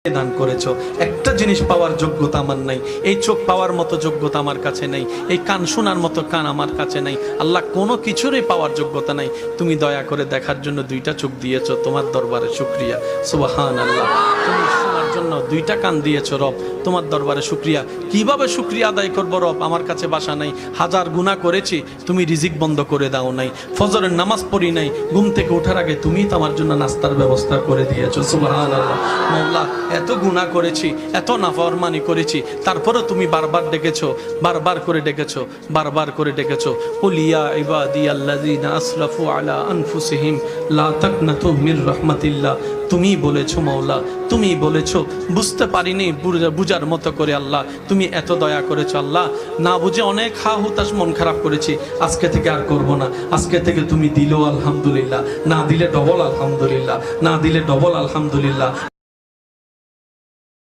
দান করেছো। একটা জিনিস পাওয়ার যোগ্যতা আমার নাই, এই চোখ পাওয়ার মতো যোগ্যতা আমার কাছে নাই, এই কান শোনার মতো কান আমার কাছে নাই। আল্লাহ কোনো কিছুরই পাওয়ার যোগ্যতা নাই, তুমি দয়া করে দেখার জন্য দুইটা চোখ দিয়েছো, তোমার দরবারে শুকরিয়া। সুবহানাল্লাহ। তুমি শোনার জন্য দুইটা কান দিয়েছো রব, তোমার দরবারে শুকরিয়া। কিভাবে শুকরিয়া আদায় করবো রব? আমার কাছে বাসা নাই, হাজার গুনাহ করেছি, তুমি রিজিক বন্ধ করে দাও নাই, ফজরের নামাজ পড়ি নাই, ঘুম থেকে ওঠার আগে তুমি তো আমার জন্য নাস্তার ব্যবস্থা করে দিয়েছো। সুবহানাল্লাহ। মাওলা, এত গুনাহ করেছি, এত নাফরমানি করেছি, তারপরে তুমি বারবার ডেকেছো, বারবার করে ডেকেছো, বারবার করে ডেকেছো। কুল ইয়া ইবাদিয়াল্লাযিনা আসরাফু আলা আনফুসিহিম লা তাকনাতু মির রাহমাতিল্লাহ। তুমি বলেছো মাওলা, তুমি বলেছো, বুঝতে পারিনি বুঝার মতো করে আল্লাহ তুমি এত দয়া করেছো। আল্লাহ, না বুঝে অনেক হা হুতাশ মন খারাপ করেছি, আজকে থেকে আর করব না। আজকে থেকে তুমি দিলো আলহামদুলিল্লাহ, না দিলে ডবল আলহামদুলিল্লাহ, না দিলে ডবল আলহামদুলিল্লাহ।